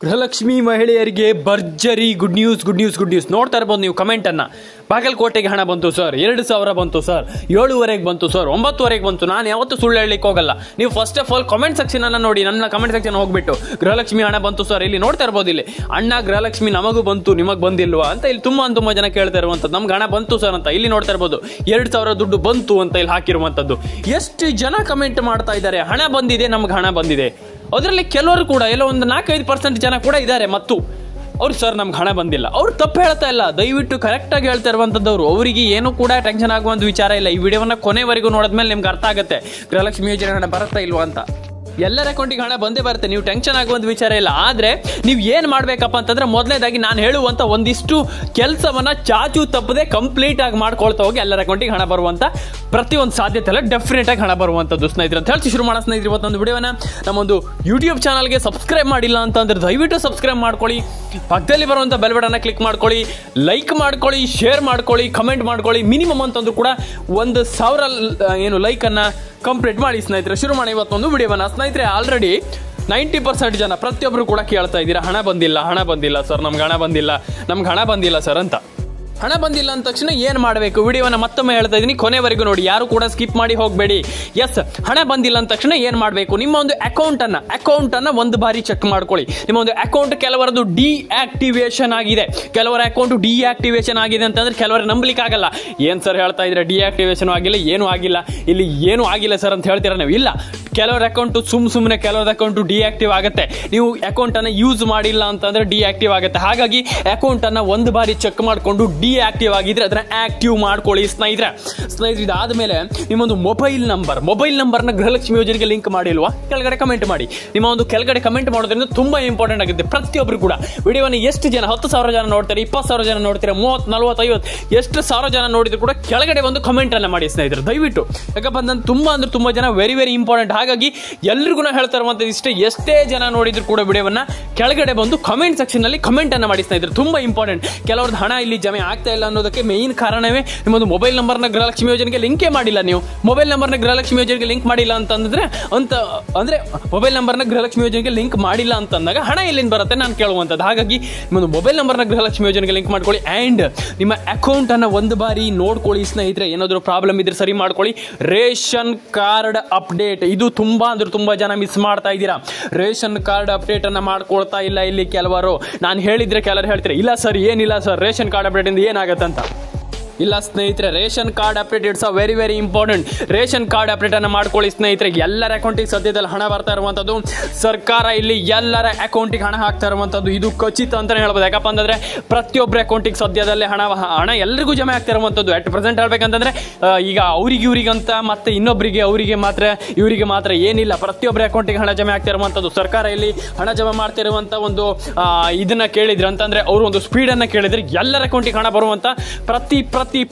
ಗೃಹಲಕ್ಷ್ಮಿ ಮಹಿಳೆಯರಿಗೆ ಭರ್ಜರಿ good news ನೋಡ್ತಾ ಇರಬಹುದು ನೀವು ಕಮೆಂಟ್ ಅನ್ನ. ಬಾಗಲಕೋಟೆಗೆ ಹಣ ಬಂತು ಸರ್, 2,000 ಬಂತು ಸರ್, 7:30 ಬಂತು ಸರ್, 9:30 ಬಂತು. ನಾನು ಯಾವತ್ತೂ ಸುಳ್ಳು ಹೇಳಲಿಕ್ಕೆ ಹೋಗಲ್ಲ. ನೀವು first of all comment section ಅನ್ನ ನೋಡಿ, ನನ್ನ ಕಮೆಂಟ್ ಸೆಕ್ಷನ್ ಹೋಗ್ಬಿಟ್ಟು ಗೃಹಲಕ್ಷ್ಮಿ ಹಣ ಬಂತು ಸರ್ ಇಲ್ಲಿ ನೋಡ್ತಾ ಇರಬಹುದು. ಇಲ್ಲಿ ಅಣ್ಣ ಗೃಹಲಕ್ಷ್ಮಿ ನಮಗೂ ಬಂತು ನಿಮಗ್ ಬಂದಿಲ್ವಾ ಅಂತ ಇಲ್ಲಿ ತುಂಬಾ ಜನ ಕೇಳ್ತಾ ಇರುವಂತದ್ದು. ನಮ್ಗೆ ಹಣ ಬಂತು ಸರ್ ಅಂತ ಇಲ್ಲಿ ನೋಡ್ತಾ ಇರಬಹುದು. 2,000 ದುಡ್ಡು ಬಂತು ಅಂತ ಇಲ್ಲಿ ಹಾಕಿರುವಂತದ್ದು. ಎಷ್ಟು ಜನ ಕಮೆಂಟ್ ಮಾಡ್ತಾ ಇದ್ದಾರೆ ಹಣ ಬಂದಿದೆ, ನಮ್ಗೆ ಹಣ ಬಂದಿದೆ. ಅದರಲ್ಲಿ ಕೆಲವರು ಕೂಡ ಎಲ್ಲ ಒಂದು 4-5% ಜನ ಕೂಡ ಇದ್ದಾರೆ. ಮತ್ತು ಅವ್ರು ಸರ್ ನಮ್ಗೆ ಹಣ ಬಂದಿಲ್ಲ, ಅವ್ರು ತಪ್ಪು ಹೇಳ್ತಾ ಇಲ್ಲ, ದಯವಿಟ್ಟು ಕರೆಕ್ಟಾಗಿ ಹೇಳ್ತಾ ಇರುವಂಥದ್ದವ್ರು. ಅವರಿಗೆ ಏನೂ ಕೂಡ ಟೆನ್ಷನ್ ಆಗುವಂಥ ವಿಚಾರ ಇಲ್ಲ. ಈ ವಿಡಿಯೋವನ್ನು ಕೊನೆವರೆಗೂ ನೋಡಿದ್ಮೇಲೆ ನಿಮ್ಗೆ ಅರ್ಥ ಆಗುತ್ತೆ ಗೃಹಲಕ್ಷ್ಮಿ ಯೋಜನೆ ಹಣ ಬರುತ್ತಾ ಇಲ್ವಾ ಅಂತ. ಎಲ್ಲರ ಅಕೌಂಟಿಗೆ ಹಣ ಬಂದೇ ಬರುತ್ತೆ, ನೀವು ಟೆನ್ಷನ್ ಆಗುವಂಥ ವಿಚಾರ ಇಲ್ಲ. ಆದರೆ ನೀವು ಏನು ಮಾಡಬೇಕಪ್ಪ ಅಂತಂದ್ರೆ ಮೊದಲನೇದಾಗಿ ನಾನು ಹೇಳುವಂಥ ಒಂದಿಷ್ಟು ಕೆಲಸವನ್ನು ಚಾಚು ತಪ್ಪದೆ ಕಂಪ್ಲೀಟ್ ಆಗಿ ಮಾಡ್ಕೊಳ್ತಾ ಹೋಗಿ ಎಲ್ಲರ ಅಕೌಂಟಿಗೆ ಹಣ ಬರುವಂಥ ಪ್ರತಿಯೊಂದು ಸಾಧ್ಯತೆ ಎಲ್ಲ ಡೆಫಿನೆಟ್ ಆಗಿ ಹಣ ಬರುವಂಥದ್ದು ಸ್ನೇಹಿತರೆ ಅಂತ ಹೇಳಿ ಶುರು ಮಾಡೋಣ ಸ್ನೇಹಿತರೆ. ಇವತ್ತೊಂದು ವಿಡಿಯೋನ ನಮ್ಮೊಂದು ಯೂಟ್ಯೂಬ್ ಚಾನಲ್ಗೆ ಸಬ್ಸ್ಕ್ರೈಬ್ ಮಾಡಿಲ್ಲ ಅಂತಂದ್ರೆ ದಯವಿಟ್ಟು ಸಬ್ಸ್ಕ್ರೈಬ್ ಮಾಡ್ಕೊಳ್ಳಿ, ಪಕ್ಕದಲ್ಲಿ ಬರುವಂಥ ಬೆಲ್ ಬಟನ್ನ ಕ್ಲಿಕ್ ಮಾಡ್ಕೊಳ್ಳಿ, ಲೈಕ್ ಮಾಡ್ಕೊಳ್ಳಿ, ಶೇರ್ ಮಾಡ್ಕೊಳ್ಳಿ, ಕಮೆಂಟ್ ಮಾಡ್ಕೊಳ್ಳಿ. ಮಿನಿಮಮ್ ಅಂತಂದ್ರೂ ಕೂಡ 1,000 ಲೈಕನ್ನು ಕಂಪ್ಲೀಟ್ ಮಾಡಿ ಸ್ನೇಹಿತರೆ. ಶುರು ಮಾಡಿ ಇವತ್ತೊಂದು ವಿಡಿಯೋವನ್ನ. ಸ್ನೇಹಿತರೆ ಆಲ್ರೆಡಿ 90% ಜನ ಪ್ರತಿಯೊಬ್ಬರು ಕೂಡ ಕೇಳ್ತಾ ಇದ್ದೀರಾ ಹಣ ಬಂದಿಲ್ಲ ಸರ್, ನಮ್ಗೆ ಹಣ ಬಂದಿಲ್ಲ ಸರ್ ಅಂತ. ಹಣ ಬಂದಿಲ್ಲ ಅಂದ ತಕ್ಷಣ ಏನು ಮಾಡಬೇಕು, ವಿಡಿಯೋನ ಮತ್ತೊಮ್ಮೆ ಹೇಳ್ತಾ ಇದ್ದೀನಿ, ಕೊನೆವರೆಗೂ ನೋಡಿ, ಯಾರು ಕೂಡ ಸ್ಕಿಪ್ ಮಾಡಿ ಹೋಗಬೇಡಿ. ಎಸ್, ಹಣ ಬಂದಿಲ್ಲ ಅಂದ ತಕ್ಷಣ ಏನು ಮಾಡಬೇಕು, ನಿಮ್ಮ ಒಂದು ಅಕೌಂಟನ್ನು ಒಂದು ಬಾರಿ ಚೆಕ್ ಮಾಡ್ಕೊಳ್ಳಿ. ನಿಮ್ಮ ಒಂದು ಅಕೌಂಟ್ ಕೆಲವರದು ಡಿಆಕ್ಟಿವೇಶನ್ ಆಗಿದೆ, ಕೆಲವರ ಅಕೌಂಟ್ ಡಿಆಕ್ಟಿವೇಶನ್ ಆಗಿದೆ ಅಂತಂದ್ರೆ ಕೆಲವರು ನಂಬಲಿಕ್ಕೆ ಆಗಲ್ಲ. ಏನು ಸರ್ ಹೇಳ್ತಾ ಇದ್ರೆ ಡಿಆಕ್ಟಿವೇಶನ್ ಆಗಿಲ್ಲ, ಏನೂ ಆಗಿಲ್ಲ, ಇಲ್ಲಿ ಏನೂ ಆಗಿಲ್ಲ ಸರ್ ಅಂತ ಹೇಳ್ತೀರಾ ನೀವು. ಇಲ್ಲ, ಕೆಲವರ ಅಕೌಂಟು ಸುಮ್ಮನೆ ಕೆಲವರ ಅಕೌಂಟು ಡಿಆಕ್ಟಿವ್ ಆಗುತ್ತೆ. ನೀವು ಅಕೌಂಟನ್ನು ಯೂಸ್ ಮಾಡಿಲ್ಲ ಅಂತಂದ್ರೆ ಡಿಆಕ್ಟಿವ್ ಆಗುತ್ತೆ. ಹಾಗಾಗಿ ಅಕೌಂಟನ್ನು ಒಂದು ಬಾರಿ ಚೆಕ್ ಮಾಡಿಕೊಂಡು ಡಿಆಕ್ಟಿವ್ ಆಗಿದ್ರೆ ಅದನ್ನ ಆಕ್ಟಿವ್ ಮಾಡ್ಕೊಳ್ಳಿ ಸ್ನೇಹಿತರೆ. ಇದಾದ್ಮೇಲೆ ನಿಮ್ಮೊಂದು ಮೊಬೈಲ್ ನಂಬರ್ನ ಗೃಹಲಕ್ಷ್ಮಿ ಯೋಜನೆಗೆ ಲಿಂಕ್ ಮಾಡಿಲ್ವಾ, ಕೆಳಗಡೆ ಕಮೆಂಟ್ ಮಾಡಿ. ನಿಮ್ಮ ಒಂದು ಕೆಳಗಡೆ ಕಮೆಂಟ್ ಮಾಡೋದ್ರಿಂದ ತುಂಬಾ ಇಂಪಾರ್ಟೆಂಟ್ ಆಗುತ್ತೆ. ಪ್ರತಿಯೊಬ್ಬರು ಕೂಡ ವಿಡಿಯೋನ ಎಷ್ಟು ಜನ, 10,000 ಜನ ನೋಡ್ತಾರೆ, 20,000 ಜನ ನೋಡ್ತಾರೆ, 30, 40, 50 ಎಷ್ಟು ಸಾವಿರ ಜನ ನೋಡಿದ್ರು ಕೂಡ ಕೆಳಗಡೆ ಒಂದು ಕಮೆಂಟ್ ಅನ್ನ ಮಾಡಿ ಸ್ನೇಹಿತರೆ ದಯವಿಟ್ಟು. ಯಾಕಪ್ಪ ಅಂದ್ರೆ ತುಂಬಾ ಜನ ವೆರಿ ಇಂಪಾರ್ಟೆಂಟ್. ಹಾಗಾಗಿ ಎಲ್ರಿಗೂ ಹೇಳ್ತಾ ಇರುವಂತದ್ದು ಇಷ್ಟೇ, ಎಷ್ಟೇ ಜನ ನೋಡಿದ್ರು ಕೂಡ ವಿಡಿಯೋವನ್ನ ಕೆಳಗಡೆ ಬಂದು ಕಮೆಂಟ್ ಸೆಕ್ಷನ್ ನಲ್ಲಿ ಕಮೆಂಟ್ ಅನ್ನ ಮಾಡಿ ಸ್ನೇಹಿತರೆ. ತುಂಬಾ ಇಂಪಾರ್ಟೆಂಟ್. ಕೆಲವ್ರದ್ದು ಹಣ ಇಲ್ಲಿ ಜಮೆ ಆಗ್ತಾ ಇಲ್ಲ ಅನ್ನೋದಕ್ಕೆ ಮೇನ್ ಕಾರಣವೇ ನಿಮ್ಮೊಂದು ಮೊಬೈಲ್ ನಂಬರ್ನ ಗೃಹಲಕ್ಷ್ಮಿ ಯೋಜನೆಗೆ ಲಿಂಕೇ ಮಾಡಿಲ್ಲ. ನೀವು ಮೊಬೈಲ್ ನಂಬರ್ನ ಗೃಹಲಕ್ಷ್ಮಿ ಯೋಜನೆಗೆ ಲಿಂಕ್ ಮಾಡಿಲ್ಲ ಅಂತಂದ್ರೆ ಮೊಬೈಲ್ ನಂಬರ್ನ ಗೃಹಲಕ್ಷ್ಮಿ ಯೋಜನೆಗೆ ಲಿಂಕ್ ಮಾಡಿಲ್ಲ ಅಂತಂದಾಗ ಹಣ ಎಲ್ಲಿಂದ ಬರುತ್ತೆ ನಾನು ಕೇಳುವಂಥದ್ದು. ಹಾಗಾಗಿ ನಿಮ್ಮೊಂದು ಮೊಬೈಲ್ ನಂಬರ್ನ ಗೃಹಲಕ್ಷ್ಮಿ ಯೋಜನೆಗೆ ಲಿಂಕ್ ಮಾಡ್ಕೊಳ್ಳಿ. ಆ್ಯಂಡ್ ನಿಮ್ಮ ಅಕೌಂಟ್ ಅನ್ನ ಒಂದು ಬಾರಿ ನೋಡ್ಕೊಳ್ಳಿ ಸ್ನೇಹಿತರೆ. ಏನಾದರೂ ಪ್ರಾಬ್ಲಮ್ ಇದ್ರೆ ಸರಿ ಮಾಡ್ಕೊಳ್ಳಿ. ರೇಷನ್ ಕಾರ್ಡ್ ಅಪ್ಡೇಟ್, ಇದು ತುಂಬಾ ಜನ ಮಿಸ್ ಮಾಡ್ತಾ ಇದ್ದೀರಾ. ರೇಷನ್ ಕಾರ್ಡ್ ಅಪ್ಡೇಟ್ ಅನ್ನ ಮಾಡ್ಕೊಳ್ತಾ ಇಲ್ಲ ಇಲ್ಲಿ ಕೆಲವರು. ನಾನು ಹೇಳಿದ್ರೆ ಕೆಲವರು ಹೇಳ್ತಾರೆ ಇಲ್ಲ ಸರ್, ಏನಿಲ್ಲ ಸರ್, ರೇಷನ್ ಕಾರ್ಡ್ ಅಪ್ಡೇಟ್ ಇಂದ ಏನಾಗತ್ತೆ ಅಂತ. ಇಲ್ಲ ಸ್ನೇಹಿತರೆ, ರೇಷನ್ card update it's a very important. Ration card update ಅನ್ನು ಮಾಡ್ಕೊಳ್ಳಿ ಸ್ನೇಹಿತರೆ. ಎಲ್ಲರ ಅಕೌಂಟಿಗೆ ಸದ್ಯದಲ್ಲಿ ಹಣ ಬರ್ತಾ ಇರುವಂತದ್ದು, ಸರ್ಕಾರ ಇಲ್ಲಿ ಎಲ್ಲರ ಅಕೌಂಟಿಗೆ ಹಣ ಹಾಕ್ತಾ ಇರುವಂತದ್ದು ಇದು ಖಚಿತ ಅಂತಾನೆ ಹೇಳ್ಬೋದು. ಯಾಕಪ್ಪ ಅಂತಂದ್ರೆ ಪ್ರತಿಯೊಬ್ಬರ ಅಕೌಂಟಿಗೆ ಸದ್ಯದಲ್ಲೇ ಹಣ ಎಲ್ರಿಗೂ ಜಮೆ ಆಗ್ತಾ ಇರುವಂತದ್ದು. ಅಟ್ ಪ್ರೆಸೆಂಟ್ ಹೇಳ್ಬೇಕಂತಂದ್ರೆ ಈಗ ಇವ್ರಿಗಂತ ಮತ್ತೆ ಇನ್ನೊಬ್ಬರಿಗೆ ಇವರಿಗೆ ಮಾತ್ರ ಏನಿಲ್ಲ, ಪ್ರತಿಯೊಬ್ಬರ ಅಕೌಂಟಿಗೆ ಹಣ ಜಮೆ ಆಗ್ತಾ ಇರುವಂತದ್ದು. ಸರ್ಕಾರ ಇಲ್ಲಿ ಹಣ ಜಮೆ ಮಾಡ್ತಾ ಇರುವಂತ ಒಂದು ಇದನ್ನ ಕೇಳಿದ್ರೆ ಅಂತಂದ್ರೆ ಅವರು ಒಂದು ಸ್ಪೀಡ್ ಅನ್ನ ಕೇಳಿದ್ರೆ ಎಲ್ಲರ ಅಕೌಂಟಿಗೆ ಹಣ ಬರುವಂತ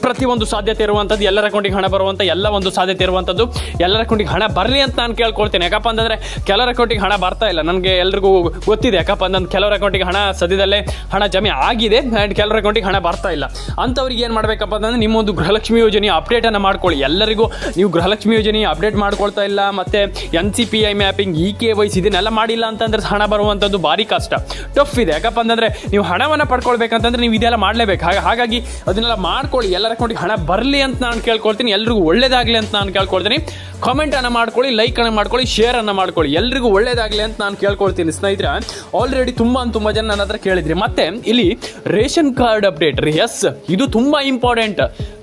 ಪ್ರತಿ ಒಂದು ಸಾಧ್ಯತೆ ಇರುವಂತದ್ದು, ಎಲ್ಲರ ಅಕೌಂಟಿಗೆ ಹಣ ಬರುವಂತ ಎಲ್ಲ ಒಂದು ಸಾಧ್ಯತೆ ಇರುವಂತದ್ದು. ಎಲ್ಲರ ಅಕೌಂಟಿಗೆ ಹಣ ಬರಲಿ ಅಂತ ನಾನು ಕೇಳ್ಕೊಳ್ತೇನೆ. ಯಾಕಪ್ಪ ಅಂತಂದ್ರೆ ಕೆಲವರ ಅಕೌಂಟಿಗೆ ಹಣ ಬರ್ತಾ ಇಲ್ಲ, ನನಗೆ ಎಲ್ರಿಗೂ ಗೊತ್ತಿದೆ. ಯಾಕಪ್ಪ ಅಂತಂದ್ರೆ ಕೆಲವರ ಅಕೌಂಟಿಗೆ ಹಣ ಸದ್ಯದಲ್ಲೇ ಹಣ ಜಮೆ ಆಗಿದೆ ಅಂಡ್ ಕೆಲವರ ಅಕೌಂಟಿಗೆ ಹಣ ಬರ್ತಾ ಇಲ್ಲ. ಅಂತವ್ರಿಗೆ ಏನ್ ಮಾಡ್ಬೇಕಪ್ಪ ಅಂತಂದ್ರೆ ನಿಮ್ಮೊಂದು ಗೃಹಲಕ್ಷ್ಮಿ ಯೋಜನೆ ಅಪ್ಡೇಟ್ ಅನ್ನ ಮಾಡ್ಕೊಳ್ಳಿ. ಎಲ್ಲರಿಗೂ ನೀವು ಗೃಹಲಕ್ಷ್ಮಿ ಯೋಜನೆ ಅಪ್ಡೇಟ್ ಮಾಡ್ಕೊಳ್ತಾ ಇಲ್ಲ, ಮತ್ತೆ NCPI ಮ್ಯಾಪಿಂಗ್, KYC ಇದನ್ನೆಲ್ಲ ಮಾಡಿಲ್ಲ ಅಂತಂದ್ರೆ ಹಣ ಬರುವಂತದ್ದು ಭಾರಿ ಕಷ್ಟ, ಟಫ್ ಇದೆ. ಯಾಕಪ್ಪ ಅಂತಂದ್ರೆ ನೀವು ಹಣವನ್ನ ಪಡ್ಕೊಳ್ಬೇಕಂತಂದ್ರೆ ನೀವು ಇದೆಲ್ಲ ಮಾಡ್ಲೇಬೇಕು. ಹಾಗಾಗಿ ಅದನ್ನೆಲ್ಲ ಮಾಡ್ಕೊಳ್ಳಿ. ಎಲ್ಲರ ಅಕೌಂಟಿಗೆ ಹಣ ಬರಲಿ ಅಂತ ನಾನು ಕೇಳ್ಕೊಳ್ತೀನಿ, ಎಲ್ರಿಗೂ ಒಳ್ಳೇದಾಗ್ಲಿ ಅಂತ ನಾನು ಕೇಳ್ಕೊಳ್ತೀನಿ. ಕಾಮೆಂಟ್ ಅನ್ನ ಮಾಡ್ಕೊಳ್ಳಿ, ಲೈಕ್ ಅನ್ನ ಮಾಡ್ಕೊಳ್ಳಿ, ಶೇರ್ ಅನ್ನ ಮಾಡ್ಕೊಳ್ಳಿ. ಎಲ್ರಿಗೂ ಒಳ್ಳೇದಾಗ್ಲಿ ಅಂತ ನಾನು ಕೇಳ್ಕೊಳ್ತೀನಿ ಸ್ನೇಹಿತರೆ. ಆಲ್ರೆಡಿ ತುಂಬಾ ಜನ ನನ್ನ ಹತ್ರ ಕೇಳಿದ್ರಿ. ಮತ್ತೆ ಇಲ್ಲಿ ರೇಷನ್ ಕಾರ್ಡ್ ಅಪ್ಡೇಟ್ ರೀ, ಎಸ್ ಇದು ತುಂಬಾ ಇಂಪಾರ್ಟೆಂಟ್.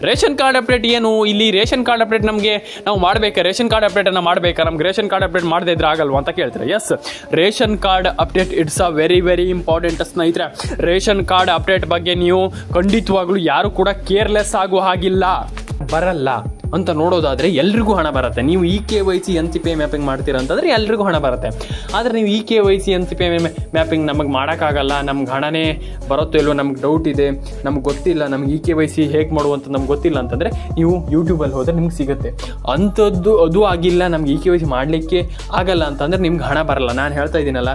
ರೇಷನ್ ಕಾರ್ಡ್ ಅಪ್ಡೇಟ್ ಏನು, ಇಲ್ಲಿ ರೇಷನ್ ಕಾರ್ಡ್ ಅಪ್ಡೇಟ್ ನಮಗೆ ನಾವು ಮಾಡ್ಬೇಕಾ, ರೇಷನ್ ಕಾರ್ಡ್ ಅಪ್ಡೇಟ್ ಅನ್ನ ಮಾಡ್ಬೇಕಾ, ನಮ್ಗೆ ರೇಷನ್ ಕಾರ್ಡ್ ಅಪ್ಡೇಟ್ ಮಾಡದೇ ಇದ್ರೆ ಆಗಲ್ವಾ ಅಂತ ಕೇಳ್ತಾರೆ. Yes, ration card update it's a very important ಸ್ನೇಹಿತರೆ. ರೇಷನ್ ಕಾರ್ಡ್ ಅಪ್ಡೇಟ್ ಬಗ್ಗೆ ನೀವು ಖಂಡಿತವಾಗ್ಲೂ ಯಾರು ಕೂಡ ಕೇರ್ಲೆಸ್ ಆಗುವ ಹಾಗಿಲ್ಲ. ಬರಲ್ಲ ಅಂತ ನೋಡೋದಾದ್ರೆ ಎಲ್ರಿಗೂ ಹಣ ಬರುತ್ತೆ. ನೀವು KYC NCPI ಮ್ಯಾಪಿಂಗ್ ಮಾಡ್ತೀರಾ ಅಂತಂದ್ರೆ ಎಲ್ರಿಗೂ ಹಣ ಬರುತ್ತೆ. ಆದರೆ ನೀವು KYC NCPI ಮ್ಯಾಪಿಂಗ್ ನಮಗೆ ಮಾಡೋಕ್ಕಾಗಲ್ಲ, ನಮ್ಗೆ ಹಣನೇ ಬರುತ್ತೋ ಇಲ್ವೋ ನಮ್ಗೆ ಡೌಟ್ ಇದೆ, ನಮ್ಗೆ ಗೊತ್ತಿಲ್ಲ, ನಮ್ಗೆ KYC ಹೇಗೆ ಮಾಡುವಂತ ನಮ್ಗೆ ಗೊತ್ತಿಲ್ಲ ಅಂತಂದ್ರೆ ನೀವು ಯೂಟ್ಯೂಬಲ್ಲಿ ಹೋದ್ರೆ ನಿಮ್ಗೆ ಸಿಗುತ್ತೆ. ಅಂಥದ್ದು ಅದು ಆಗಿಲ್ಲ, ನಮ್ಗೆ KYC ಮಾಡಲಿಕ್ಕೆ ಆಗಲ್ಲ ಅಂತಂದ್ರೆ ನಿಮ್ಗೆ ಹಣ ಬರಲ್ಲ. ನಾನು ಹೇಳ್ತಾ ಇದ್ದೀನಲ್ಲ,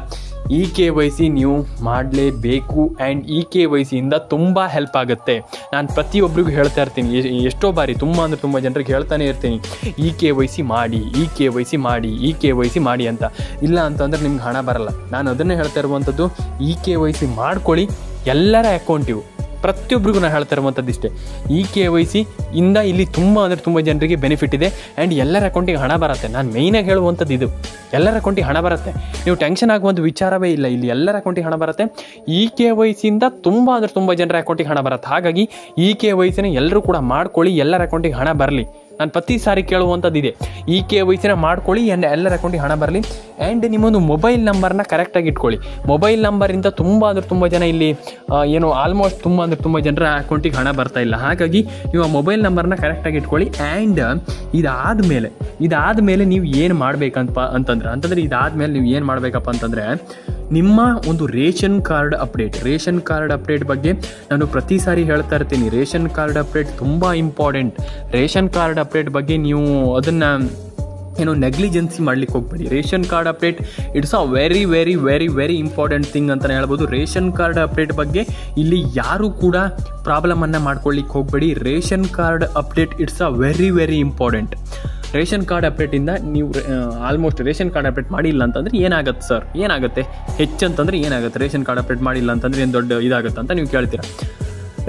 KYC ನೀವು ಮಾಡಲೇಬೇಕು. ಆ್ಯಂಡ್ KYCಯಿಂದ ತುಂಬ ಹೆಲ್ಪ್ ಆಗುತ್ತೆ. ನಾನು ಪ್ರತಿಯೊಬ್ಬರಿಗೂ ಹೇಳ್ತಾ ಇರ್ತೀನಿ, ಎಷ್ಟೋ ಬಾರಿ ತುಂಬ ಜನರಿಗೆ ಹೇಳ್ತಾನೆ ಇರ್ತೀನಿ, KYC ಮಾಡಿ, KYC ಮಾಡಿ, KYC ಮಾಡಿ ಅಂತ. ಇಲ್ಲ ಅಂತಂದರೆ ನಿಮ್ಗೆ ಹಣ ಬರಲ್ಲ. ನಾನು ಅದನ್ನೇ ಹೇಳ್ತಾ ಇರುವಂಥದ್ದು, KYC ಮಾಡ್ಕೊಳ್ಳಿ. ಎಲ್ಲರ ಅಕೌಂಟಿವು ಪ್ರತಿಯೊಬ್ಬರಿಗೂ ನಾನು ಹೇಳ್ತಾ ಇರುವಂಥದ್ದು ಇಷ್ಟೇ, KYC ಇಂದ ಇಲ್ಲಿ ತುಂಬ ಜನರಿಗೆ ಬೆನಿಫಿಟ್ ಇದೆ. ಆ್ಯಂಡ್ ಎಲ್ಲರ ಅಕೌಂಟಿಗೆ ಹಣ ಬರುತ್ತೆ. ನಾನು ಮೇಯ್ನಾಗಿ ಹೇಳುವಂಥದ್ದು ಇದು, ಎಲ್ಲರ ಅಕೌಂಟಿಗೆ ಹಣ ಬರುತ್ತೆ. ನೀವು ಟೆನ್ಷನ್ ಆಗುವಂಥ ವಿಚಾರವೇ ಇಲ್ಲ. ಇಲ್ಲಿ ಎಲ್ಲರ ಅಕೌಂಟಿಗೆ ಹಣ ಬರುತ್ತೆ. KYCಯಿಂದ ತುಂಬ ಜನರ ಅಕೌಂಟಿಗೆ ಹಣ ಬರುತ್ತೆ. ಹಾಗಾಗಿ KYCನ ಎಲ್ಲರೂ ಕೂಡ ಮಾಡ್ಕೊಳ್ಳಿ, ಎಲ್ಲರ ಅಕೌಂಟಿಗೆ ಹಣ ಬರಲಿ. ನಾನು ಪ್ರತಿ ಸಾರಿ ಕೇಳುವಂಥದ್ದು ಇದೆ, KYCನ ಮಾಡ್ಕೊಳ್ಳಿ, ಎಲ್ಲರ ಅಕೌಂಟಿಗೆ ಹಣ ಬರಲಿ. ಆ್ಯಂಡ್ ನಿಮ್ಮೊಂದು ಮೊಬೈಲ್ ನಂಬರ್ನ ಕರೆಕ್ಟಾಗಿ ಇಟ್ಕೊಳ್ಳಿ. ಮೊಬೈಲ್ ನಂಬರಿಂದ ತುಂಬ ಜನ ಇಲ್ಲಿ ಆಲ್ಮೋಸ್ಟ್ ತುಂಬ ಜನರ ಅಕೌಂಟಿಗೆ ಹಣ ಬರ್ತಾ ಇಲ್ಲ. ಹಾಗಾಗಿ ನೀವು ಆ ಮೊಬೈಲ್ ನಂಬರ್ನ ಕರೆಕ್ಟಾಗಿ ಇಟ್ಕೊಳ್ಳಿ. ಆ್ಯಂಡ್ ಇದಾದಮೇಲೆ ನೀವು ಏನು ಮಾಡಬೇಕಂತ ಅಂತಂದರೆ ಇದಾದಮೇಲೆ ನೀವು ಏನು ಮಾಡಬೇಕಪ್ಪ ಅಂತಂದರೆ, ನಿಮ್ಮ ಒಂದು ರೇಷನ್ ಕಾರ್ಡ್ ಅಪ್ಡೇಟ್ ಬಗ್ಗೆ ನಾನು ಪ್ರತಿ ಸಾರಿ ಹೇಳ್ತಾ ಇರ್ತೀನಿ. ರೇಷನ್ ಕಾರ್ಡ್ ಅಪ್ಡೇಟ್ ತುಂಬ ಇಂಪಾರ್ಟೆಂಟ್. ರೇಷನ್ ಕಾರ್ಡ್ ಅಪ್ಡೇಟ್ ಬಗ್ಗೆ ನೀವು ಅದನ್ನು ನೆಗ್ಲಿಜೆನ್ಸಿ ಮಾಡ್ಲಿಕ್ಕೆ ಹೋಗ್ಬೇಡಿ. Ration card update it's a very very very very important thing ಅಂತಲೇ ಹೇಳ್ಬೋದು. ರೇಷನ್ ಕಾರ್ಡ್ ಅಪ್ಡೇಟ್ ಬಗ್ಗೆ ಇಲ್ಲಿ ಯಾರೂ ಕೂಡ ಪ್ರಾಬ್ಲಮನ್ನು ಮಾಡ್ಕೊಳ್ಳಿಕ್ಕೆ ಹೋಗಬೇಡಿ. Ration card update it's a very very important. Ration card ಅಪ್ಡೇಟಿಂದ ನೀವು ಆಲ್ಮೋಸ್ಟ್ ರೇಷನ್ ಕಾರ್ಡ್ ಅಪ್ಡೇಟ್ ಮಾಡಿಲ್ಲ ಅಂತಂದರೆ ಏನಾಗುತ್ತೆ ಸರ್, ಏನಾಗುತ್ತೆ ಹೆಚ್ಚಂತಂದರೆ ಏನಾಗುತ್ತೆ, ರೇಷನ್ ಕಾರ್ಡ್ ಅಪ್ಡೇಟ್ ಮಾಡಿಲ್ಲ ಅಂತಂದರೆ ಏನು ದೊಡ್ಡ ಇದಾಗುತ್ತೆ ಅಂತ ನೀವು ಕೇಳ್ತೀರಾ.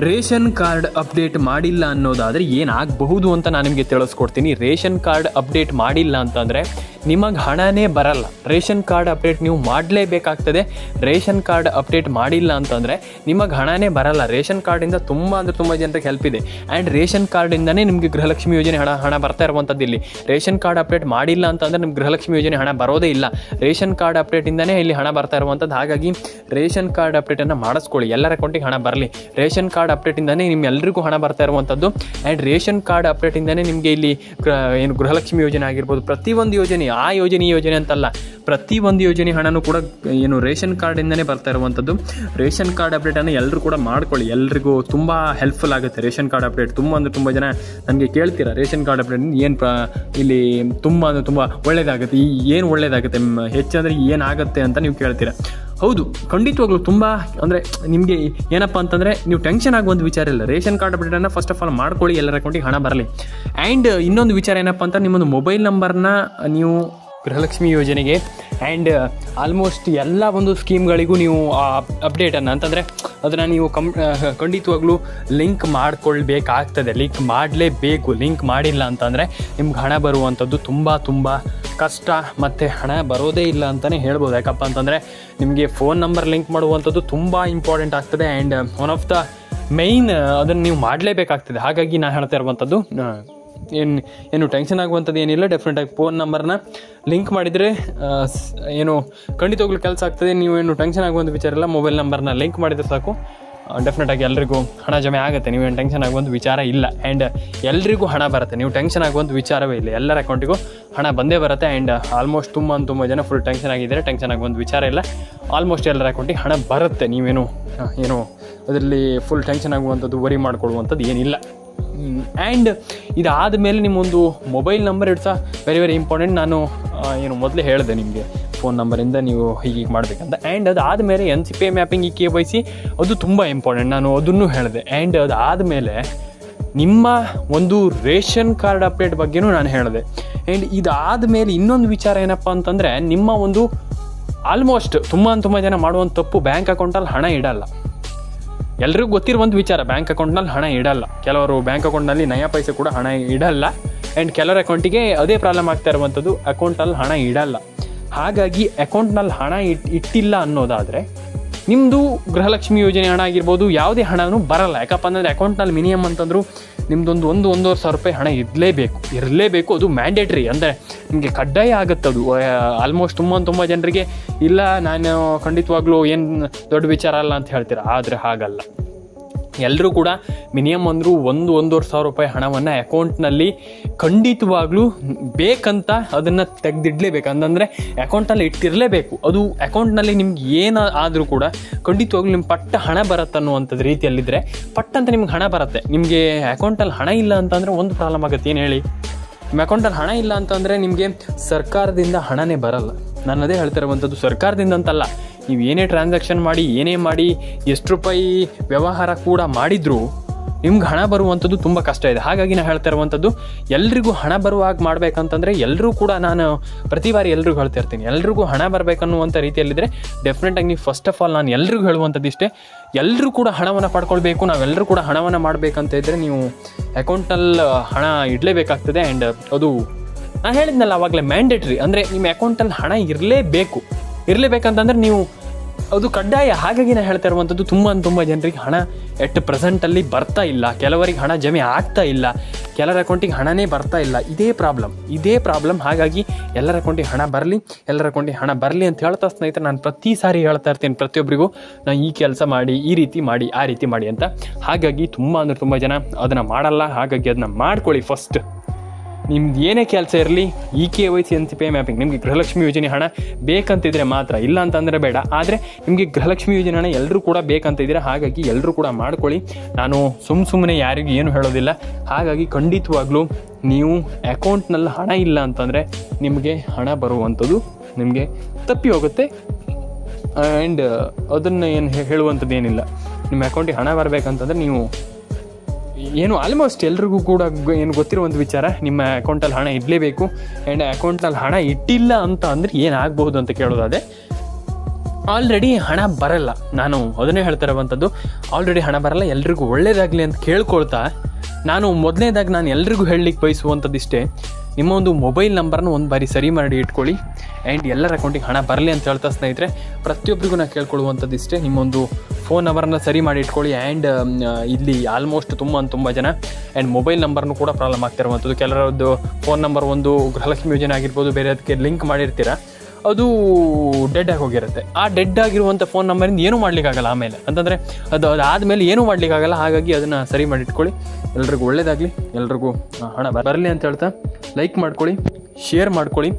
ರೇಷನ್ ಕಾರ್ಡ್ ಅಪ್ಡೇಟ್ ಮಾಡಿಲ್ಲ ಅನ್ನೋದಾದರೆ ಏನಾಗಬಹುದು ಅಂತ ನಾನು ನಿಮಗೆ ತಿಳಿಸ್ಕೊಡ್ತೀನಿ. ರೇಷನ್ ಕಾರ್ಡ್ ಅಪ್ಡೇಟ್ ಮಾಡಿಲ್ಲ ಅಂತಂದರೆ ನಿಮಗೆ ಹಣನೇ ಬರಲ್ಲ. ರೇಷನ್ ಕಾರ್ಡ್ ಅಪ್ಡೇಟ್ ನೀವು ಮಾಡಲೇಬೇಕಾಗ್ತದೆ. ರೇಷನ್ ಕಾರ್ಡ್ ಅಪ್ಡೇಟ್ ಮಾಡಿಲ್ಲ ಅಂತಂದರೆ ನಿಮಗೆ ಹಣನೇ ಬರಲ್ಲ. ರೇಷನ್ ಕಾರ್ಡಿಂದ ತುಂಬ ಜನರಿಗೆ ಹೆಲ್ಪ್ ಇದೆ. ಆ್ಯಂಡ್ ರೇಷನ್ ಕಾರ್ಡಿಂದನೇ ನಿಮಗೆ ಗೃಹಲಕ್ಷ್ಮಿ ಯೋಜನೆ ಹಣ ಬರ್ತಾ ಇರುವಂಥದ್ದು. ಇಲ್ಲಿ ರೇಷನ್ ಕಾರ್ಡ್ ಅಪ್ಡೇಟ್ ಮಾಡಿಲ್ಲ ಅಂತಂದರೆ ನಿಮ್ಗೆ ಗೃಹಲಕ್ಷ್ಮಿ ಯೋಜನೆ ಹಣ ಬರೋದೇ ಇಲ್ಲ. ರೇಷನ್ ಕಾರ್ಡ್ ಅಪ್ಡೇಟಿಂದನೇ ಇಲ್ಲಿ ಹಣ ಬರ್ತಾ ಇರುವಂಥದ್ದು. ಹಾಗಾಗಿ ರೇಷನ್ ಕಾರ್ಡ್ ಅಪ್ಡೇಟನ್ನು ಮಾಡಿಸ್ಕೊಳ್ಳಿ, ಎಲ್ಲರ ಅಕೌಂಟಿಗೆ ಹಣ ಬರಲಿ. ರೇಷನ್ ಕಾರ್ಡ್ ಅಪ್ಡೇಟಿಂದನೇ ನಿಮ್ಮೆಲ್ಲರಿಗೂ ಹಣ ಬರ್ತಾ ಇರುವಂಥದ್ದು. ಆ್ಯಂಡ್ ರೇಷನ್ ಕಾರ್ಡ್ ಅಪ್ಡೇಟಿಂದನೇ ನಿಮಗೆ ಇಲ್ಲಿ ಗೃಹಲಕ್ಷ್ಮಿ ಯೋಜನೆ ಆಗಿರ್ಬೋದು, ಪ್ರತಿಯೊಂದು ಯೋಜನೆ, ಆ ಯೋಜನೆ ಈ ಯೋಜನೆ ಅಂತಲ್ಲ, ಪ್ರತಿಯೊಂದು ಯೋಜನೆ ಹಣನೂ ಕೂಡ ರೇಷನ್ ಕಾರ್ಡಿಂದನೇ ಬರ್ತಾ ಇರುವಂಥದ್ದು. ರೇಷನ್ ಕಾರ್ಡ್ ಅಪ್ಡೇಟನ್ನು ಎಲ್ಲರೂ ಕೂಡ ಮಾಡ್ಕೊಳ್ಳಿ. ಎಲ್ರಿಗೂ ತುಂಬ ಹೆಲ್ಪ್ಫುಲ್ ಆಗುತ್ತೆ ರೇಷನ್ ಕಾರ್ಡ್ ಅಪ್ಡೇಟ್. ತುಂಬ ಜನ ನನಗೆ ಕೇಳ್ತೀರಾ, ರೇಷನ್ ಕಾರ್ಡ್ ಅಪ್ಡೇಟ್ ಇಲ್ಲಿ ತುಂಬ ಒಳ್ಳೆಯದಾಗುತ್ತೆ, ಏನು ಒಳ್ಳೆಯದಾಗುತ್ತೆ, ಹೆಚ್ಚಂದರೆ ಏನಾಗುತ್ತೆ ಅಂತ ನೀವು ಕೇಳ್ತೀರಾ. ಹೌದು, ಖಂಡಿತವಾಗ್ಲೂ ತುಂಬ ಅಂದರೆ ನಿಮಗೆ ಏನಪ್ಪ ಅಂತಂದರೆ ನೀವು ಟೆನ್ಷನ್ ಆಗುವಂಥ ವಿಚಾರ ಇಲ್ಲ. ರೇಷನ್ ಕಾರ್ಡ್ ಅಪ್ಡೇಟನ್ನು ಫಸ್ಟ್ ಆಫ್ ಆಲ್ ಮಾಡ್ಕೊಳ್ಳಿ, ಎಲ್ಲರ ಅಕೌಂಟಿಗೆ ಹಣ ಬರಲಿ. ಆ್ಯಂಡ್ ಇನ್ನೊಂದು ವಿಚಾರ ಏನಪ್ಪ ಅಂತ, ನಿಮ್ಮೊಂದು ಮೊಬೈಲ್ ನಂಬರ್ನ ನೀವು ಗೃಹಲಕ್ಷ್ಮಿ ಯೋಜನೆಗೆ ಆ್ಯಂಡ್ ಆಲ್ಮೋಸ್ಟ್ ಎಲ್ಲ ಒಂದು ಸ್ಕೀಮ್ಗಳಿಗೂ ನೀವು ಅಪ್ಡೇಟನ್ನು ಅಂತಂದರೆ ಅದನ್ನು ನೀವು ಖಂಡಿತವಾಗ್ಲೂ ಲಿಂಕ್ ಮಾಡ್ಕೊಳ್ಬೇಕಾಗ್ತದೆ. ಲಿಂಕ್ ಮಾಡಲೇಬೇಕು. ಲಿಂಕ್ ಮಾಡಿಲ್ಲ ಅಂತಂದರೆ ನಿಮ್ಗೆ ಹಣ ಬರುವಂಥದ್ದು ತುಂಬ ಕಷ್ಟ, ಮತ್ತು ಹಣ ಬರೋದೇ ಇಲ್ಲ ಅಂತಲೇ ಹೇಳ್ಬೋದು. ಯಾಕಪ್ಪ ಅಂತಂದರೆ ನಿಮಗೆ ಫೋನ್ ನಂಬರ್ ಲಿಂಕ್ ಮಾಡುವಂಥದ್ದು ತುಂಬ ಇಂಪಾರ್ಟೆಂಟ್ ಆಗ್ತದೆ. And one of the main ಅದನ್ನು ನೀವು ಮಾಡಲೇಬೇಕಾಗ್ತದೆ. ಹಾಗಾಗಿ ನಾನು ಹೇಳ್ತಾ ಇರುವಂಥದ್ದು, ಏನು ಟೆನ್ಷನ್ ಆಗುವಂಥದ್ದು ಏನಿಲ್ಲ. ಡೆಫಿನೆಟಾಗಿ ಫೋನ್ ನಂಬರ್ನ ಲಿಂಕ್ ಮಾಡಿದರೆ ಖಂಡಿತವಾಗ್ಲೂ ಕೆಲಸ ಆಗ್ತದೆ. ನೀವೇನು ಟೆನ್ಷನ್ ಆಗುವಂಥ ವಿಚಾರ ಇಲ್ಲ. ಮೊಬೈಲ್ ನಂಬರ್ನ ಲಿಂಕ್ ಮಾಡಿದರೆ ಸಾಕು, ಡೆಫಿನೆಟಾಗಿ ಎಲ್ರಿಗೂ ಹಣ ಜಮೆ ಆಗುತ್ತೆ. ನೀವೇನು ಟೆನ್ಷನ್ ಆಗುವಂಥ ವಿಚಾರ ಇಲ್ಲ. ಆ್ಯಂಡ್ ಎಲ್ರಿಗೂ ಹಣ ಬರುತ್ತೆ. ನೀವು ಟೆನ್ಷನ್ ಆಗುವಂಥ ವಿಚಾರವೇ ಇಲ್ಲ. ಎಲ್ಲರ ಅಕೌಂಟಿಗೂ ಹಣ ಬಂದೇ ಬರುತ್ತೆ. ಆ್ಯಂಡ್ ಆಲ್ಮೋಸ್ಟ್ ತುಂಬ ಜನ ಫುಲ್ ಟೆನ್ಷನ್ ಆಗಿದ್ದಾರೆ. ಟೆನ್ಷನ್ ಆಗುವಂಥ ವಿಚಾರ ಇಲ್ಲ. ಆಲ್ಮೋಸ್ಟ್ ಎಲ್ಲರ ಅಕೌಂಟಿಗೆ ಹಣ ಬರುತ್ತೆ. ನೀವೇನು ಅದರಲ್ಲಿ ಫುಲ್ ಟೆನ್ಷನ್ ಆಗುವಂಥದ್ದು, ವರಿ ಮಾಡ್ಕೊಳ್ಳುವಂಥದ್ದು ಏನಿಲ್ಲ. ಆ್ಯಂಡ್ ಇದಾದ ಮೇಲೆ ನಿಮ್ಮೊಂದು mobile number it's very very important. ನಾನು ಮೊದಲೇ ಹೇಳಿದೆ ನಿಮಗೆ ಫೋನ್ ನಂಬರಿಂದ ನೀವು ಹೀಗೆ ಮಾಡಬೇಕಂತ. ಆ್ಯಂಡ್ ಅದಾದಮೇಲೆ NCPI ಮ್ಯಾಪಿಂಗ್, KYC ಅದು ತುಂಬ ಇಂಪಾರ್ಟೆಂಟ್, ನಾನು ಅದನ್ನು ಹೇಳಿದೆ. ಆ್ಯಂಡ್ ಅದಾದಮೇಲೆ ನಿಮ್ಮ ಒಂದು ರೇಷನ್ ಕಾರ್ಡ್ ಅಪ್ಡೇಟ್ ಬಗ್ಗೆನೂ ನಾನು ಹೇಳಿದೆ. ಆ್ಯಂಡ್ ಇದಾದಮೇಲೆ ಇನ್ನೊಂದು ವಿಚಾರ ಏನಪ್ಪ ಅಂತಂದರೆ, ನಿಮ್ಮ ಒಂದು ಆಲ್ಮೋಸ್ಟ್ ತುಂಬ ಜನ ಮಾಡುವಂಥ ತಪ್ಪು, ಬ್ಯಾಂಕ್ ಅಕೌಂಟಲ್ಲಿ ಹಣ ಇಡಲ್ಲ. ಎಲ್ರಿಗೂ ಗೊತ್ತಿರುವಂಥ ವಿಚಾರ, ಬ್ಯಾಂಕ್ ಅಕೌಂಟ್ನಲ್ಲಿ ಹಣ ಇಡಲ್ಲ. ಕೆಲವರು ಬ್ಯಾಂಕ್ ಅಕೌಂಟ್ನಲ್ಲಿ ನಯಾ ಪೈಸೆ ಕೂಡ ಹಣ ಇಡಲ್ಲ. ಆ್ಯಂಡ್ ಕೆಲವರ ಅಕೌಂಟಿಗೆ ಅದೇ ಪ್ರಾಬ್ಲಮ್ ಆಗ್ತಾ ಇರುವಂಥದ್ದು, ಅಕೌಂಟಲ್ಲಿ ಹಣ ಇಡಲ್ಲ. ಹಾಗಾಗಿ ಅಕೌಂಟ್ನಲ್ಲಿ ಹಣ ಇಟ್ಟಿಲ್ಲ ಅನ್ನೋದಾದರೆ ನಿಮ್ಮದು ಗೃಹಲಕ್ಷ್ಮಿ ಯೋಜನೆ ಹಣ ಆಗಿರ್ಬೋದು, ಯಾವುದೇ ಹಣನೂ ಬರಲ್ಲ. ಯಾಕಪ್ಪ ಅಂದರೆ ಅಕೌಂಟ್ನಲ್ಲಿ ಮಿನಿಮಮ್ ಅಂತಂದರೂ ನಿಮ್ಮದೊಂದು 1-1.5 ಸಾವಿರ ರೂಪಾಯಿ ಹಣ ಇರಲೇಬೇಕು. ಅದು ಮ್ಯಾಂಡೇಟ್ರಿ, ಅಂದರೆ ನಿಮಗೆ ಕಡ್ಡಾಯ ಆಗುತ್ತೆ ಅದು. ಆಲ್ಮೋಸ್ಟ್ ತುಂಬ ಜನರಿಗೆ ಇಲ್ಲ, ನಾನು ಖಂಡಿತವಾಗ್ಲೂ ಏನು ದೊಡ್ಡ ವಿಚಾರ ಅಲ್ಲ ಅಂತ ಹೇಳ್ತೀರಾ. ಆದರೆ ಹಾಗಲ್ಲ. ಎಲ್ಲರೂ ಕೂಡ ಮಿನಿಮಮ್ ಅಂದರೂ 1-1.5 ಸಾವಿರ ರೂಪಾಯಿ ಹಣವನ್ನು ಅಕೌಂಟ್ನಲ್ಲಿ ಖಂಡಿತವಾಗ್ಲೂ ಬೇಕಂತ ಅದನ್ನು ತೆಗೆದಿಡಲೇಬೇಕು. ಅಂತಂದರೆ ಅಕೌಂಟಲ್ಲಿ ಇಟ್ಟಿರಲೇಬೇಕು. ಅದು ಅಕೌಂಟ್ನಲ್ಲಿ ನಿಮ್ಗೆ ಏನು ಆದರೂ ಕೂಡ ಖಂಡಿತವಾಗ್ಲೂ ನಿಮ್ಮ ಪಟ್ಟ ಹಣ ಬರುತ್ತೆ ಅನ್ನುವಂಥದ್ದು ರೀತಿಯಲ್ಲಿದ್ದರೆ ಪಟ್ಟಂತ ನಿಮ್ಗೆ ಹಣ ಬರುತ್ತೆ. ನಿಮಗೆ ಅಕೌಂಟಲ್ಲಿ ಹಣ ಇಲ್ಲ ಅಂತಂದರೆ ಒಂದು ಪ್ರಾಬ್ಲಮ್ ಆಗುತ್ತೆ. ಏನು ಹೇಳಿ, ನಿಮ್ಮ ಅಕೌಂಟಲ್ಲಿ ಹಣ ಇಲ್ಲ ಅಂತಂದರೆ ನಿಮಗೆ ಸರ್ಕಾರದಿಂದ ಹಣನೇ ಬರಲ್ಲ. ನಾನು ಅದೇ ಹೇಳ್ತಾ ಇರುವಂಥದ್ದು, ಸರ್ಕಾರದಿಂದ ಅಂತಲ್ಲ, ನೀವು ಏನೇ ಟ್ರಾನ್ಸಾಕ್ಷನ್ ಮಾಡಿ ಏನೇ ಮಾಡಿ ಎಷ್ಟು ರೂಪಾಯಿ ವ್ಯವಹಾರ ಕೂಡ ಮಾಡಿದರೂ ನಿಮ್ಗೆ ಹಣ ಬರುವಂಥದ್ದು ತುಂಬ ಕಷ್ಟ ಇದೆ. ಹಾಗಾಗಿ ನಾನು ಹೇಳ್ತಾ ಇರುವಂಥದ್ದು, ಎಲ್ರಿಗೂ ಹಣ ಬರುವಾಗ ಮಾಡಬೇಕಂತಂದರೆ ಎಲ್ಲರೂ ಕೂಡ, ನಾನು ಪ್ರತಿ ಬಾರಿ ಎಲ್ರಿಗೂ ಹೇಳ್ತಾ ಇರ್ತೀನಿ, ಎಲ್ರಿಗೂ ಹಣ ಬರಬೇಕನ್ನುವಂಥ ರೀತಿಯಲ್ಲಿದ್ದರೆ ಡೆಫಿನೆಟಾಗಿ ನೀವು ಫಸ್ಟ್ ಆಫ್ ಆಲ್ ನಾನು ಎಲ್ರಿಗೂ ಹೇಳುವಂಥದ್ದು ಇಷ್ಟೇ, ಎಲ್ಲರೂ ಕೂಡ ಹಣವನ್ನು ಪಡ್ಕೊಳ್ಬೇಕು, ನಾವೆಲ್ಲರೂ ಕೂಡ ಹಣವನ್ನು ಮಾಡಬೇಕಂತ ಇದ್ದರೆ ನೀವು ಅಕೌಂಟ್ನಲ್ಲಿ ಹಣ ಇಡಲೇಬೇಕಾಗ್ತದೆ. ಆ್ಯಂಡ್ ಅದು ನಾನು ಹೇಳಿದ್ನಲ್ಲ ಆವಾಗಲೇ ಮ್ಯಾಂಡೇಟ್ರಿ, ಅಂದರೆ ನಿಮ್ಮ ಅಕೌಂಟಲ್ಲಿ ಹಣ ಇರಲೇಬೇಕಂತಂದರೆ ನೀವು ಅದು ಕಡ್ಡಾಯ. ಹಾಗಾಗಿ ನಾನು ಹೇಳ್ತಾ ಇರುವಂಥದ್ದು, ತುಂಬ ಜನರಿಗೆ ಹಣ ಎಟ್ ಪ್ರೆಸೆಂಟಲ್ಲಿ ಬರ್ತಾ ಇಲ್ಲ, ಕೆಲವರಿಗೆ ಹಣ ಜಮೆ ಆಗ್ತಾ ಇಲ್ಲ, ಕೆಲವರ ಅಕೌಂಟಿಗೆ ಹಣನೇ ಬರ್ತಾ ಇಲ್ಲ. ಇದೇ ಪ್ರಾಬ್ಲಮ್. ಹಾಗಾಗಿ ಎಲ್ಲರ ಅಕೌಂಟಿಗೆ ಹಣ ಬರಲಿ ಅಂತ ಹೇಳ್ತಾ ಸ್ನೇಹಿತರೆ, ನಾನು ಪ್ರತಿ ಸಾರಿ ಹೇಳ್ತಾ ಇರ್ತೀನಿ ಪ್ರತಿಯೊಬ್ಬರಿಗೂ, ನಾನು ಈ ಕೆಲಸ ಮಾಡಿ, ಈ ರೀತಿ ಮಾಡಿ, ಆ ರೀತಿ ಮಾಡಿ ಅಂತ. ಹಾಗಾಗಿ ತುಂಬ ಜನ ಅದನ್ನು ಮಾಡಲ್ಲ. ಹಾಗಾಗಿ ಅದನ್ನು ಮಾಡ್ಕೊಳ್ಳಿ. ಫಸ್ಟ್ ನಿಮ್ದು ಏನೇ ಕೆಲಸ ಇರಲಿ, ಈ KYC NCPI ಮ್ಯಾಪಿಂಗ್, ನಿಮಗೆ ಗೃಹಲಕ್ಷ್ಮಿ ಯೋಜನೆ ಹಣ ಬೇಕಂತಿದ್ರೆ ಮಾತ್ರ, ಇಲ್ಲ ಅಂತಂದರೆ ಬೇಡ. ಆದರೆ ನಿಮಗೆ ಗೃಹಲಕ್ಷ್ಮಿ ಯೋಜನೆ ಹಣ ಎಲ್ಲರೂ ಕೂಡ ಬೇಕಂತಿದ್ದೀರಾ, ಹಾಗಾಗಿ ಎಲ್ಲರೂ ಕೂಡ ಮಾಡ್ಕೊಳ್ಳಿ. ನಾನು ಸುಮ್ಮನೆ ಯಾರಿಗೂ ಏನು ಹೇಳೋದಿಲ್ಲ. ಹಾಗಾಗಿ ಖಂಡಿತವಾಗ್ಲೂ ನೀವು ಅಕೌಂಟ್ನಲ್ಲಿ ಹಣ ಇಲ್ಲ ಅಂತಂದರೆ ನಿಮಗೆ ಹಣ ಬರುವಂಥದ್ದು ನಿಮಗೆ ತಪ್ಪಿ ಹೋಗುತ್ತೆ. ಆ್ಯಂಡ್ ಅದನ್ನು ಏನು ಹೇಳುವಂಥದ್ದು ಏನಿಲ್ಲ. ನಿಮ್ಮ ಅಕೌಂಟಿಗೆ ಹಣ ಬರಬೇಕಂತಂದರೆ ನೀವು ಏನು ಆಲ್ಮೋಸ್ಟ್ ಎಲ್ರಿಗೂ ಕೂಡ ಏನು ಗೊತ್ತಿರುವಂಥ ವಿಚಾರ, ನಿಮ್ಮ ಅಕೌಂಟಲ್ಲಿ ಹಣ ಇಡಲೇಬೇಕು. ಆ್ಯಂಡ್ ಅಕೌಂಟ್ನಲ್ಲಿ ಹಣ ಇಟ್ಟಿಲ್ಲ ಅಂತ ಅಂದರೆ ಏನಾಗಬಹುದು ಅಂತ ಕೇಳೋದಾದರೆ, ಆಲ್ರೆಡಿ ಹಣ ಬರಲ್ಲ. ನಾನು ಅದನ್ನೇ ಹೇಳ್ತಾ ಇರುವಂಥದ್ದು, ಆಲ್ರೆಡಿ ಹಣ ಬರಲ್ಲ, ಎಲ್ರಿಗೂ ಒಳ್ಳೇದಾಗಲಿ ಅಂತ ಕೇಳ್ಕೊಳ್ತಾ, ನಾನು ಮೊದಲನೇದಾಗಿ ನಾನು ಎಲ್ರಿಗೂ ಹೇಳಲಿಕ್ಕೆ ಬಯಸುವಂಥದ್ದು ಇಷ್ಟೇ, ನಿಮ್ಮ ಒಂದು ಮೊಬೈಲ್ ನಂಬರ್ನ ಒಂದು ಬಾರಿ ಸರಿ ಮಾಡಿ ಇಟ್ಕೊಳ್ಳಿ. ಆ್ಯಂಡ್ ಎಲ್ಲರ ಅಕೌಂಟಿಗೆ ಹಣ ಬರಲಿ ಅಂತ ಹೇಳ್ತಾ ಸ್ನೇಹಿತರೆ, ಪ್ರತಿಯೊಬ್ಬರಿಗೂ ನಾನು ಕೇಳ್ಕೊಳ್ಳುವಂಥದ್ದು ಇಷ್ಟೇ, ನಿಮ್ಮೊಂದು ಫೋನ್ ನಂಬರನ್ನ ಸರಿ ಮಾಡಿ ಇಟ್ಕೊಳ್ಳಿ. ಆ್ಯಂಡ್ ಇಲ್ಲಿ ಆಲ್ಮೋಸ್ಟ್ ತುಂಬ ಜನ ಆ್ಯಂಡ್ ಮೊಬೈಲ್ ನಂಬರ್ನು ಕೂಡ ಪ್ರಾಬ್ಲಮ್ ಆಗ್ತಿರುವಂಥದ್ದು. ಕೆಲವರದ್ದು ಫೋನ್ ನಂಬರ್ ಒಂದು ಗೃಹಲಕ್ಷ್ಮಿ ಯೋಜನೆ ಆಗಿರ್ಬೋದು, ಬೇರೆ ಅದಕ್ಕೆ ಲಿಂಕ್ ಮಾಡಿರ್ತೀರ, ಅದು ಡೆಡ್ ಆಗಿ ಹೋಗಿರುತ್ತೆ. ಆ ಡೆಡ್ ಆಗಿರುವಂಥ ಫೋನ್ ನಂಬರಿಂದ ಏನೂ ಮಾಡಲಿಕ್ಕಾಗಲ್ಲ ಆಮೇಲೆ, ಅಂತಂದರೆ ಅದಾದಮೇಲೆ ಏನೂ ಮಾಡಲಿಕ್ಕಾಗಲ್ಲ. ಹಾಗಾಗಿ ಅದನ್ನು ಸರಿ ಮಾಡಿ ಇಟ್ಕೊಳ್ಳಿ. ಎಲ್ರಿಗೂ ಒಳ್ಳೇದಾಗಲಿ, ಎಲ್ರಿಗೂ ಹಣ ಬರಲಿ ಅಂತ ಹೇಳ್ತಾ ಲೈಕ್ ಮಾಡ್ಕೊಳ್ಳಿ, ಶೇರ್ ಮಾಡ್ಕೊಳ್ಳಿ,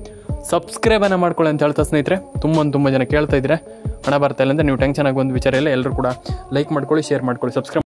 ಸಬ್ಸ್ಕ್ರೈಬನ್ನು ಮಾಡ್ಕೊಳ್ಳಿ ಅಂತ ಹೇಳ್ತಾ ಸ್ನೇಹಿತರೆ, ತುಂಬ ಜನ ಕೇಳ್ತಾ ಇದ್ದೀರಾ ಹಣ ಬರ್ತಾ ಇಲ್ಲ ಅಂತ. ನೀವು ಟೆನ್ಷನ್ ಆಗುವಂಥ ವಿಚಾರ ಇಲ್ಲ. ಎಲ್ಲರೂ ಕೂಡ ಲೈಕ್ ಮಾಡ್ಕೊಳ್ಳಿ, ಶೇರ್ ಮಾಡ್ಕೊಳ್ಳಿ, ಸಬ್ಸ್ಕ್ರೈಬ್